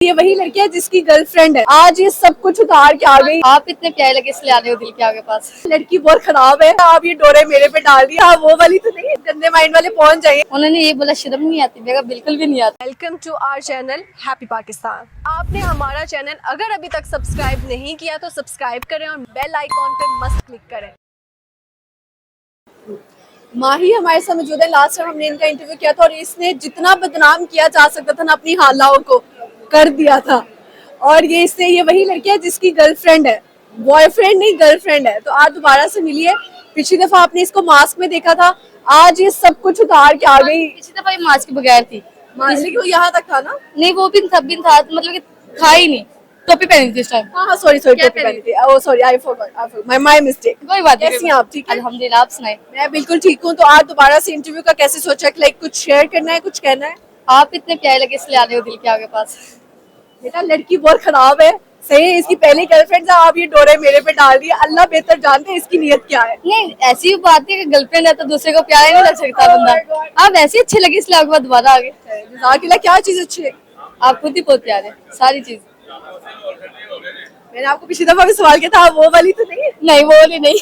ये वही लड़की है जिसकी गर्लफ्रेंड है, आज ये सब कुछ उतार के आ गई। आप इतने प्यारे लगे इसलिए आने हो दिल के आगे पास। लड़की बहुत खराब है, आप ये डोरे मेरे पे डाल दिया। आप वो वाली तो नहीं, गंदे माइंड वाले पहुंच जाएंगे। उन्होंने ये बोला शर्म नहीं आती, मेरा बिल्कुल भी नहीं आता। Welcome to our channel happy Pakistan. आपने हमारा चैनल अगर अभी तक सब्सक्राइब नहीं किया तो सब्सक्राइब करें और बेल आइकॉन पे मस्त क्लिक करें। माही हमारे साथ मौजूद है। लास्ट टाइम हमने इनका इंटरव्यू किया था और इसने जितना बदनाम किया जा सकता था ना अपनी हालाओं को कर दिया था। और ये वही लड़की है जिसकी गर्लफ्रेंड है, बॉयफ्रेंड नहीं गर्लफ्रेंड है। तो आज दोबारा से मिली है। पिछली दफा आपने इसको मास्क में देखा था, आज ये सब कुछ उतार के आ गई। पिछली दफा मास्क के बगैर थी, लेकिन वो यहाँ तक था ना। नहीं वो भी था मतलब कि था ही नहीं। टोपी पहनी थी इस टाइम। हाँ सॉरी क्या टोपी पहनी थी। Oh sorry, I forgot, my mistake. कोई बात नहीं। कैसी हैं आप? ठीक है अल्हम्दुलिल्लाह, आप सुनाए। मैं बिल्कुल ठीक हूँ। तो आज दोबारा से इंटरव्यू का कैसे सोचा कि लाइक कुछ शेयर करना है, कुछ कहना है? आप इतने प्यारे लगे इसलिए आने हो दिल के आगे पास। बेटा लड़की बहुत खराब है, सही है। इसकी पहली गर्लफ्रेंड है, आप ये डोरे मेरे पे डाल दिए। अल्लाह बेहतर जानते हैं इसकी नीयत क्या है। नहीं ऐसी बात नहीं कि गर्लफ्रेंड है तो दूसरे को प्यारा नहीं लग सकता बंदा। आप ऐसे अच्छे लगे इसलिए आपके बाद दोबारा आ गए। जज़ाकिल्लाह। क्या चीज अच्छी है? आप खुद ही बहुत प्यारे, सारी चीज। मैंने आपको पिछली दफा भी सवाल किया था, आप वो वाली तो नहीं? नहीं वो वाली नहीं।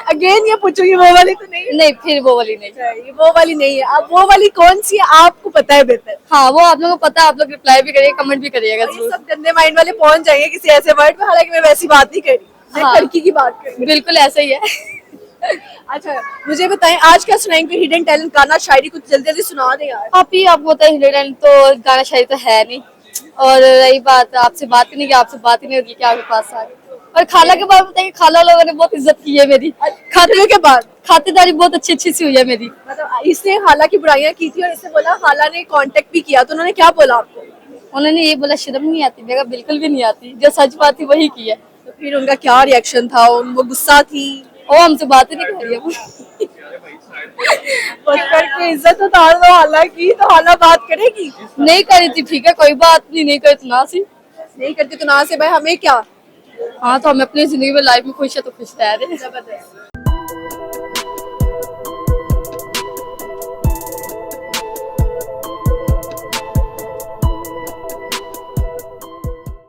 अगेन ये पूछूंगी, वो वाली तो नहीं? नहीं फिर वो वाली नहीं। ये वो वाली नहीं है। अब वो वाली कौन सी है आपको पता है बेहतर? हाँ वो आप लोगों को पता है, आप लोग रिप्लाई भी करिए, कमेंट भी करिएगा ये जरूर। सब गंदे माइंड वाले पहुंच जाएंगे किसी ऐसे वर्ड पे। हालांकि मैं वैसी बात नहीं कर रही, मैं हाँ। लड़की की बात कर रही हूँ। बिल्कुल ऐसा ही है। अच्छा मुझे बताएं, आज क्या सुनाएंगे? हिडन टैलेंट, गाना शायरी कुछ जल्दी जल्दी सुना दे यार। आप ही आपको पता है हिलेडन तो गाना शायरी तो है नहीं। और रही बात आपसे बात ही नहीं की, आपसे बात ही नहीं होती कि आपके पास आ गए। और खाला के बारे में बताइए, खाला लोगों ने बहुत इज्जत की है मेरी। खाते के बाद खातिरदारी बहुत अच्छी अच्छी सी हुई है मेरी। मतलब इसने खाला की बुराइयां की थी और इसने बोला, खाला ने कांटेक्ट भी किया, तो उन्होंने क्या बोला आपको? उन्होंने ये बोला शर्म नहीं आती, मेरा बिल्कुल भी नहीं आती। जो सच बात थी वही की है। तो फिर उनका क्या रिएक्शन था? वो गुस्सा थी? वो हमसे बात ही नहीं कर रही है। करके इज्जत उतार दो हाला की, तो हाला बात करेगी। नहीं करी थी, ठीक है कोई बात नहीं, नहीं करी तो ना सी। नहीं करती तो ना से भाई, हमें क्या। हाँ तो हमें अपनी जिंदगी में लाइफ में खुश है तो खुश रह रहे हैं। जबरदस्त।